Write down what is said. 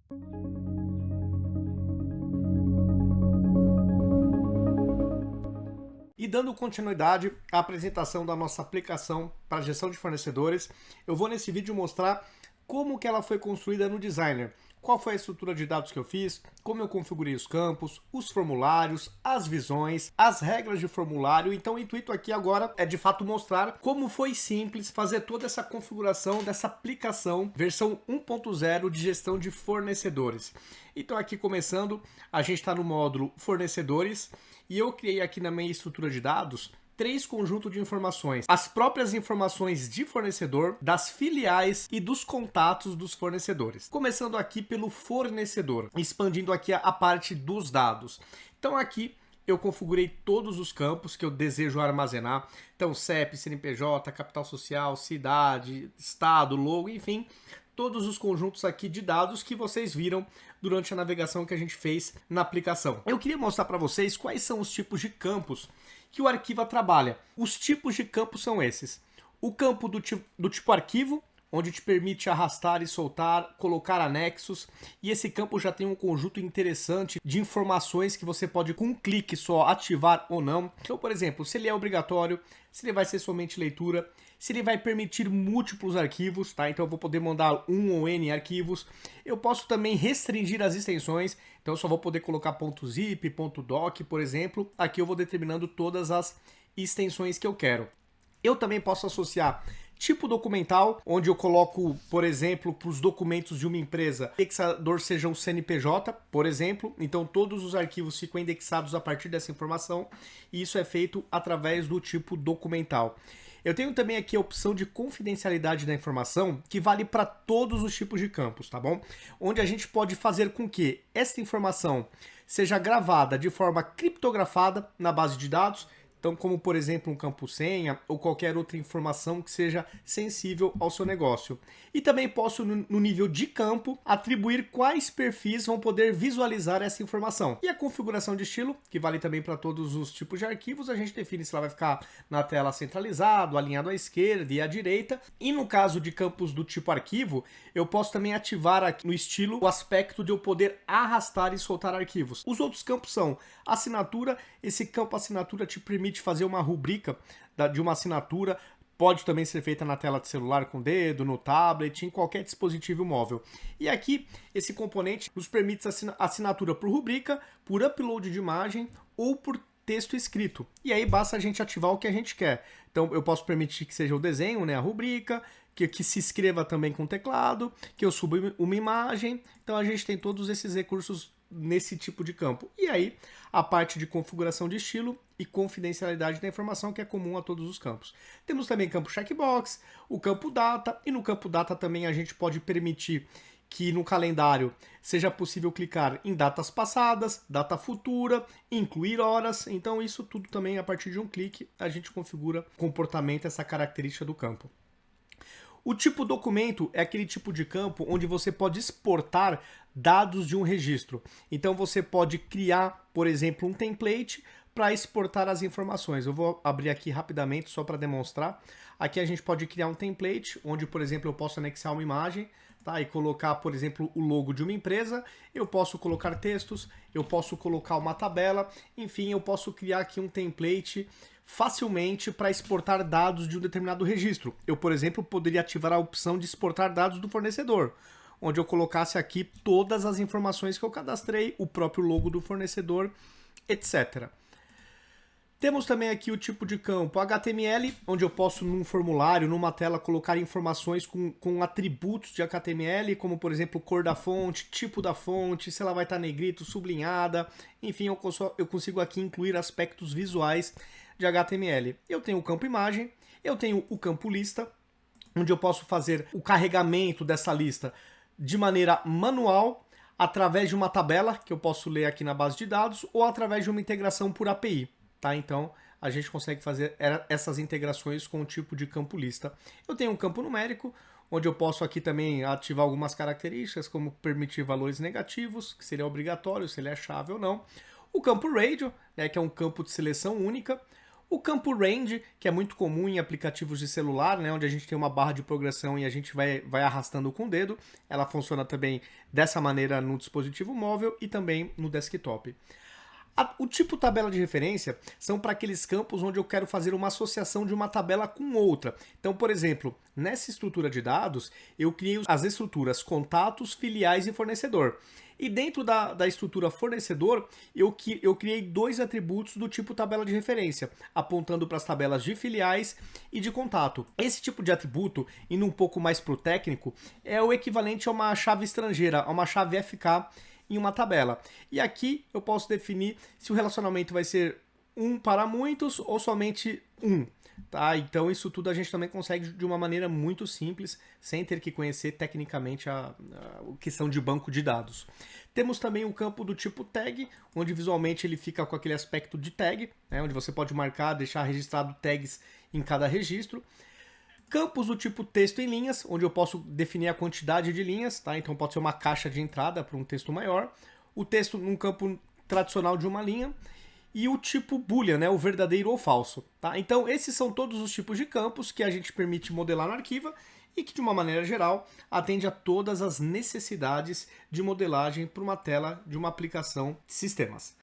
E dando continuidade à apresentação da nossa aplicação para gestão de fornecedores, eu vou nesse vídeo mostrar como que ela foi construída no Designer. Qual foi a estrutura de dados que eu fiz, como eu configurei os campos, os formulários, as visões, as regras de formulário. Então o intuito aqui agora é de fato mostrar como foi simples fazer toda essa configuração dessa aplicação versão 1.0 de gestão de fornecedores. Então aqui começando, a gente está no módulo fornecedores e eu criei aqui na minha estrutura de dados 3 conjuntos de informações. As próprias informações de fornecedor, das filiais e dos contatos dos fornecedores. Começando aqui pelo fornecedor, expandindo aqui a parte dos dados. Então aqui eu configurei todos os campos que eu desejo armazenar. Então CEP, CNPJ, capital social, cidade, estado, logo, enfim, todos os conjuntos aqui de dados que vocês viram durante a navegação que a gente fez na aplicação. Eu queria mostrar para vocês quais são os tipos de campos que o Arquiva trabalha. Os tipos de campos são esses. O campo do tipo arquivo, onde te permite arrastar e soltar, colocar anexos, e esse campo já tem um conjunto interessante de informações que você pode com um clique só ativar ou não. Então, por exemplo, se ele é obrigatório, se ele vai ser somente leitura, se ele vai permitir múltiplos arquivos, tá? Então eu vou poder mandar um ou N arquivos. Eu posso também restringir as extensões, então eu só vou poder colocar .zip, .doc, por exemplo. Aqui eu vou determinando todas as extensões que eu quero. Eu também posso associar tipo documental, onde eu coloco, por exemplo, para os documentos de uma empresa, o indexador seja um CNPJ, por exemplo. Então todos os arquivos ficam indexados a partir dessa informação e isso é feito através do tipo documental. Eu tenho também aqui a opção de confidencialidade da informação, que vale para todos os tipos de campos, tá bom? Onde a gente pode fazer com que esta informação seja gravada de forma criptografada na base de dados, então como por exemplo um campo senha ou qualquer outra informação que seja sensível ao seu negócio. E também posso no nível de campo atribuir quais perfis vão poder visualizar essa informação. E a configuração de estilo, que vale também para todos os tipos de arquivos, a gente define se ela vai ficar na tela centralizado, alinhado à esquerda e à direita. E no caso de campos do tipo arquivo, eu posso também ativar aqui no estilo o aspecto de eu poder arrastar e soltar arquivos. Os outros campos são assinatura. Esse campo assinatura te permite fazer uma rubrica de uma assinatura, pode também ser feita na tela de celular com dedo, no tablet, em qualquer dispositivo móvel. E aqui, esse componente nos permite assinatura por rubrica, por upload de imagem ou por texto escrito. E aí basta a gente ativar o que a gente quer. Então eu posso permitir que seja o desenho, né, a rubrica, que se escreva também com teclado, que eu suba uma imagem. Então a gente tem todos esses recursos nesse tipo de campo. E aí a parte de configuração de estilo e confidencialidade da informação, que é comum a todos os campos. Temos também campo checkbox, o campo data, e no campo data também a gente pode permitir que no calendário seja possível clicar em datas passadas, data futura, incluir horas. Então isso tudo também a partir de um clique a gente configura o comportamento, essa característica do campo. O tipo documento é aquele tipo de campo onde você pode exportar dados de um registro. Então você pode criar, por exemplo, um template para exportar as informações. Eu vou abrir aqui rapidamente só para demonstrar. Aqui a gente pode criar um template onde, por exemplo, eu posso anexar uma imagem, tá? E colocar, por exemplo, o logo de uma empresa. Eu posso colocar textos, eu posso colocar uma tabela, enfim, eu posso criar aqui um template facilmente para exportar dados de um determinado registro. Eu, por exemplo, poderia ativar a opção de exportar dados do fornecedor, onde eu colocasse aqui todas as informações que eu cadastrei, o próprio logo do fornecedor, etc. Temos também aqui o tipo de campo HTML, onde eu posso num formulário, numa tela, colocar informações com atributos de HTML, como por exemplo cor da fonte, tipo da fonte, se ela vai estar negrito, sublinhada, enfim, eu consigo aqui incluir aspectos visuais de HTML. Eu tenho o campo imagem, eu tenho o campo lista, onde eu posso fazer o carregamento dessa lista de maneira manual, através de uma tabela, que eu posso ler aqui na base de dados, ou através de uma integração por API. Tá? Então a gente consegue fazer essas integrações com o tipo de campo lista. Eu tenho um campo numérico, onde eu posso aqui também ativar algumas características, como permitir valores negativos, que seria obrigatório, se ele é chave ou não. O campo radio, né, que é um campo de seleção única, O campo range, que é muito comum em aplicativos de celular, né, onde a gente tem uma barra de progressão e a gente vai arrastando com o dedo. Ela funciona também dessa maneira no dispositivo móvel e também no desktop. O tipo tabela de referência são para aqueles campos onde eu quero fazer uma associação de uma tabela com outra. Então, por exemplo, nessa estrutura de dados, eu criei as estruturas contatos, filiais e fornecedor. E dentro da estrutura fornecedor, eu criei dois atributos do tipo tabela de referência, apontando para as tabelas de filiais e de contato. Esse tipo de atributo, indo um pouco mais para o técnico, é o equivalente a uma chave estrangeira, a uma chave FK em uma tabela. E aqui eu posso definir se o relacionamento vai ser um para muitos ou somente um. Tá? Então isso tudo a gente também consegue de uma maneira muito simples, sem ter que conhecer tecnicamente a questão de banco de dados. Temos também o campo do tipo tag, onde visualmente ele fica com aquele aspecto de tag, né, onde você pode marcar, deixar registrado tags em cada registro. Campos do tipo texto em linhas, onde eu posso definir a quantidade de linhas, tá? Então pode ser uma caixa de entrada para um texto maior. O texto num campo tradicional de uma linha. E o tipo boolean, né? O verdadeiro ou falso, tá? Então esses são todos os tipos de campos que a gente permite modelar no Arquiva e que de uma maneira geral atende a todas as necessidades de modelagem para uma tela de uma aplicação de sistemas.